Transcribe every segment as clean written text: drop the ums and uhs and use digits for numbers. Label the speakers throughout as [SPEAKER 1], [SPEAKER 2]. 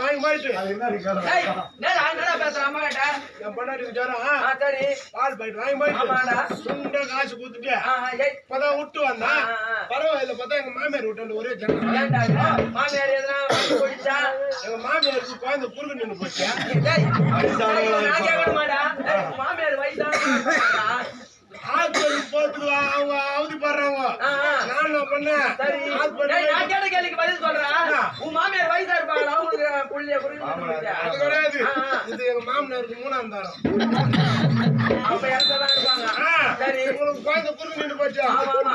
[SPEAKER 1] வாங்கி போயிட்டு
[SPEAKER 2] பேசுற அம்மா கிட்ட
[SPEAKER 1] என் பொண்டாட்டி விசாரம்
[SPEAKER 2] சரி
[SPEAKER 1] பால் பாயிட்டு வாங்கி போயிட்டு சுண்ட காசு கொடுத்துட்டு இப்பதான் விட்டு வந்தான் பரவாயில்ல பார்த்தா எங்க மாமியார் விட்டு ஒரே ஜனம்
[SPEAKER 2] மாமியார் எதனா போயிடுச்சா
[SPEAKER 1] எங்க மாமியாருக்கு குழந்தை குறுக்கு நின்று போச்சு
[SPEAKER 2] நான் கேட்க மாட்டா மாமியார் வயசான
[SPEAKER 1] ஹாஸ்பிட்டல் போறதுக்கு அவங்க அவதி படுறாங்க நான் என்ன பண்ணேன்
[SPEAKER 2] நான் கேட்ட கேள்விக்கு பதில் சொல்றேன் உன் மாமியார் வயசா இருப்பாங்களா உங்களுக்கு புள்ளிய
[SPEAKER 1] அது கிடையாது இது எங்க மாமனாருக்கு 3ஆம் தாரம்
[SPEAKER 2] அப்ப இடத்துல இருப்பாங்க சரி
[SPEAKER 1] உங்களுக்கு குழந்தை குறுக்கு நின்று போச்சு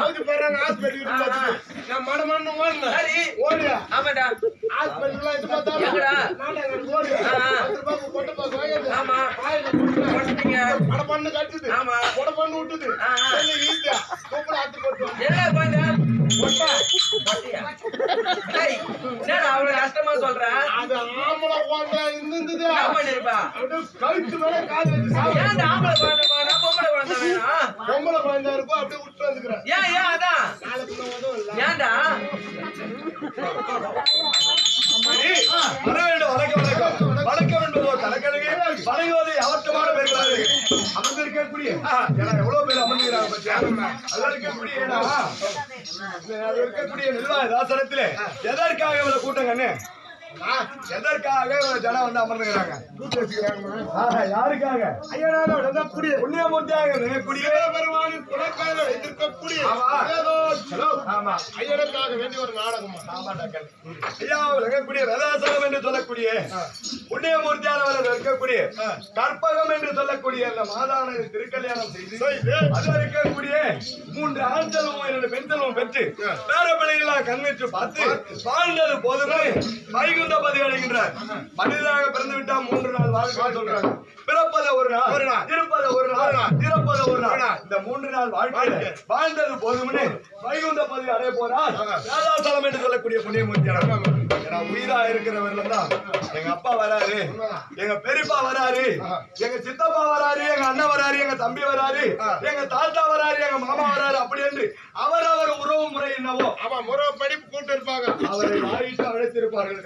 [SPEAKER 1] அவதி படுறாங்க ஹாஸ்பிட்டல் நான் மடமண்ணு ஓடுனேன்
[SPEAKER 2] சரி
[SPEAKER 1] ஓடியா
[SPEAKER 2] ஆமாடா
[SPEAKER 1] ஹாஸ்பிட்டல் இது பார்த்தா நாடகம் ஓடி 10 ரூபாய்க்கு கொண்டு போய் வாங்கிட்டு
[SPEAKER 2] ஆமா
[SPEAKER 1] கொண்டுட்டீங்க மடமண்ணு கட்டுது ஆமா மடமண்ணு விட்டுது ஈஸியா கூப்பிட ஆத்து போட்டு
[SPEAKER 2] என்ன போயிங்க அவ்வளவு கஷ்டமா சொல்றேன்
[SPEAKER 1] அது ஆம்பளை குழந்தை இருந்தது
[SPEAKER 2] பண்ணிருப்பா
[SPEAKER 1] கழுத்து மேல காது வச்சு
[SPEAKER 2] ஏன் ஆம்பளை குழந்தை வேணா பொம்பளை குழந்தை வேணும்
[SPEAKER 1] பொம்பளை குழந்தை இருக்கும் அப்படியே விட்டு வந்துக்கிறேன்
[SPEAKER 2] ஏன் அதான்
[SPEAKER 1] நாளைக்கு உதவும் இல்ல
[SPEAKER 2] ஏன்டா
[SPEAKER 3] வணக்கம் என்பதோ தலைக்கணக்கு வணங்குவது அவற்றமான பேர்களாக அமர்ந்து இருக்கக்கூடிய எவ்வளவு பேர் அமர்ந்துகிறாங்க அதில் இருக்கக்கூடிய நிர்வாக தாசனத்திலே எதற்காக இவ்வளவு கூட்டம் கண்ணு எதற்காக ஜனம் வந்து அமர்ந்துக்கிறாங்க யாருக்காக புண்ணியமூர்த்தியாக இருக்கக்கூடிய
[SPEAKER 1] பெருமானின் குலக்காக எதிர்க்கக்கூடிய ஐயனுக்காக வேண்டிய ஒரு நாடகம்
[SPEAKER 3] ஐயா இருக்கக்கூடிய வேதாசனம் என்று சொல்லக்கூடிய புண்ணியமூர்த்தியானவர் இருக்கக்கூடிய கற்பகம் என்று சொல்லக்கூடிய அந்த மாதான திருக்கல்யாணம் செய்து அதில் இருக்கக்கூடிய 3 ஆண் செல்வமும் 2 பெண் செல்வமும் பெற்று பேர பிள்ளைகளாக கண்ணிட்டு பார்த்து வாழ்ந்தது போதுமே வைகுண்ட பதவி அடைகின்றார். மனிதனாக பிறந்து விட்டா 3 நாள் வாழ்க்கை சொல்றாங்க. பிறப்பது ஒரு நாள், இருப்பது ஒரு நாள், இறப்பது ஒரு நாள். இந்த 3 நாள் வாழ்க்கை வாழ்ந்தது போதுமே வைகுண்ட பதவி அடைய போறார். வேதாசலம் என்று சொல்லக்கூடிய புண்ணியமூர்த்தியானவர் உயிரா இருக்கிறவர்கள் தான் எங்க அப்பா வராரு, எங்க பெரியப்பா வராரு, எங்க சித்தப்பா வராரு, எங்க அண்ணன் வராரு, எங்க தம்பி வராரு, எங்க தாத்தா வராரு, எங்க மாமா வராரு அப்படி என்று அவர் உறவு முறை என்னவோ
[SPEAKER 1] முறைப்படி கூட்டு இருப்பாங்க.
[SPEAKER 3] அவரை வாயிட்டு அழைத்திருப்பார்கள்.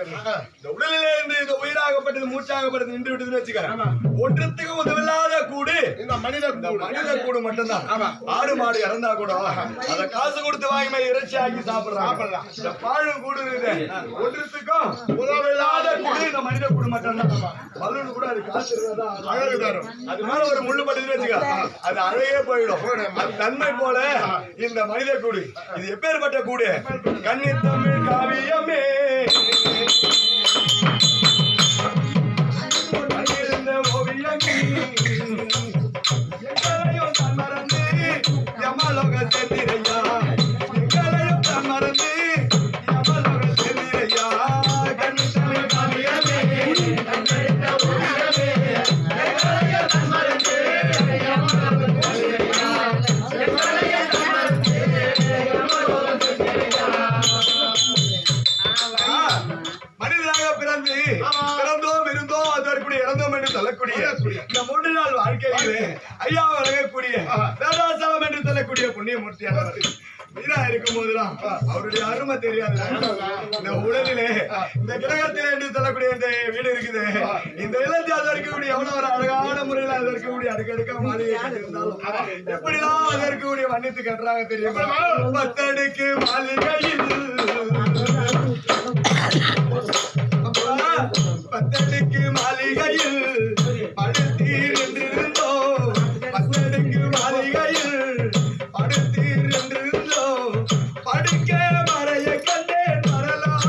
[SPEAKER 3] இந்த உடலிலே இருந்து இந்த உயிராகப்பட்டது மூச்சாகப்பட்டது நின்று விட்டதுன்னு வச்சுக்க ஒன்றத்துக்கு உதவில்லாத கூடு
[SPEAKER 1] இந்த மனித
[SPEAKER 3] கூடு மட்டும்தான். ஆடு மாடு இறந்தா கூட அதை காசு கொடுத்து வாங்கி இறைச்சி ஆக்கி சாப்பிடுறாங்க. இந்த பாழும் கூடு இருக்குது ஒன்றத்துக்கும் உதவில்லாத கூடு இந்த மனித கூடு மட்டும்தான். பலூன் கூட அது காசு அழகு தரும். அது மேல ஒரு முள்ளு பட்டுன்னு வச்சுக்க அது அழகே போயிடும். அது தன்மை போல இந்த மனித கூடு. இது எப்பேற்பட்ட கூடு? கன்னி தமிழ் காவியமே ஓவியமே எங்களையும் தன் மறந்து யமலோக செந்திரையா, எங்களையும் தன் மறந்து யமலோக செந்திரையா. கன்னி தமிழ் காவியமே எங்களையும் தன் மறந்து யமலோக செந்திரையா, எங்களையும் தன் மறந்து யமலோக செந்திரையா. மனிதனாக பிறந்தோம் இருந்தோம் அதற்குரிய இறந்தோம் என்று சொல்லக்கூடிய இந்த 3 நாள் வாழ்க்கையிலே ஐயா வழங்கக்கூடிய வேதாசலம் என்று சொல்லக்கூடிய புண்ணியமூர்த்தியானவர் வீரா இருக்கும் போதுதான் அவருடைய அருமை தெரியாது. இந்த உலகிலே இந்த கிரகத்திலே என்று சொல்லக்கூடிய இந்த வீடு இருக்குது. இந்த இலத்தி அது இருக்கக்கூடிய எவ்வளவு ஒரு அழகான முறையில் அது இருக்கக்கூடிய அடுக்கடுக்க மாளிகை இருந்தாலும் எப்படிதான் அது இருக்கக்கூடிய வண்ணத்து கட்டுறாங்க தெரியுமா? 10 அடுக்கு மாளிகையில் 10 அடுக்கு மாளிகையில் படுத்தீர் என்றிருந்தோம். 10 அடுக்கு மாளிகையில் படுத்தீர் என்றிருந்தோம். படுக்க மறைய கண்டேன் மரலாக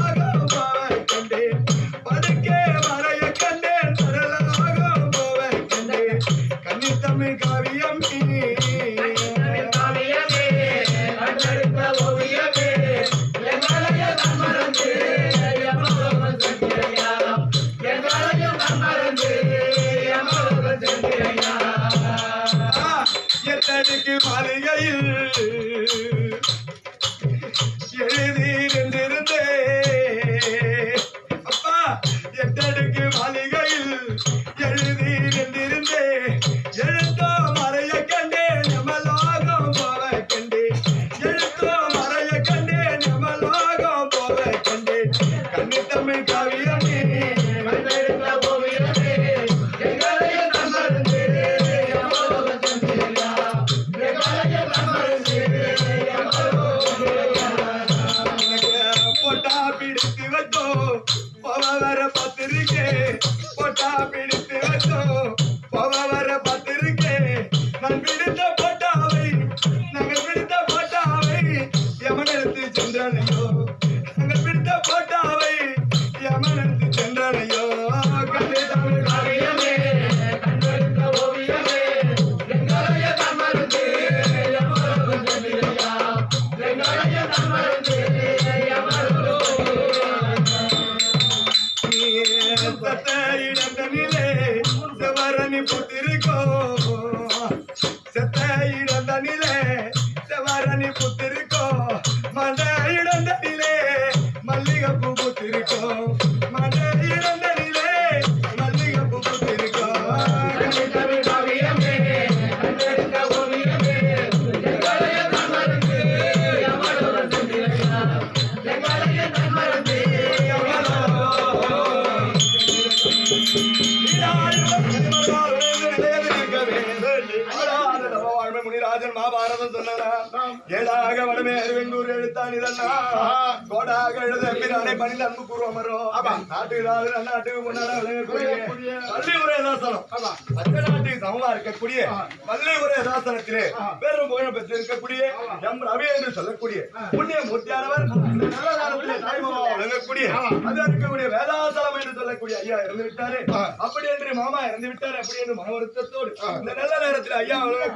[SPEAKER 3] போவ கண்டேன். படுக்க மறைய கண்டேன் மரலாக போவ கண்டேன். கன்னி தமிழ் காவியமே ஓவியமே எங்களைய மறந்து பார்த்திருக்கேன் போட்டா பிடித்து வச்சோம் போக வர பார்த்திருக்கேன் நான் பிடித்த போட்டாவை நாங்கள் பிடித்த போட்டாவை யமனெடுத்து சென்றனையோ நாங்கள் பிடித்த போட்டாவை யமனெடுத்து சென்றனையோ கண்டே தமிழ் காவியமே கண்டெடுத்த ஓவியமே எங்களைய தமர்ந்து யமனோடு சென்றியா எங்களைய தமர்ந்து யமனோடு சத்த இடந்தனிலே செவரணி புத்திருக்கோ செத்த இடந்தனிலே செவரணி புத்திருக்கோ மண்ட இடந்தனிலே மல்லிகைப்பூ புத்திருக்கோ மண்ட இடந்தனிலே மல்லிகைப்பூ புத்திருக்கோ முனிராஜன் மகாபாரதம் சொன்னா ஏழாக வடமே அறிவெங்கூர் எழுத்தான் இதன்னா கோடாக எழுத பிரானை பணிந்த அன்பு பூர்வமரோ நாட்டுக்கு நாட்டுக்கு முன்னாடி விளங்கக்கூடிய பள்ளி உரை தாசனம் அந்த நாட்டுக்கு சமமா இருக்கக்கூடிய பள்ளி உரை தாசனத்திலே பெரும் புகழ் பெற்றிருக்கக்கூடிய எம் ரவி என்று சொல்லக்கூடிய புண்ணிய மூர்த்தியானவர் இந்த நல்ல காலத்திலே தாய்மாமா விளங்கக்கூடிய அது இருக்கக்கூடிய வேதாசலம் என்று சொல்லக்கூடிய ஐயா இறந்து விட்டாரு அப்படி என்று மாமா இறந்து விட்டாரு அப்படி என்று மன வருத்தத்தோடு இந்த நல்ல நேரத்தில் ஐயா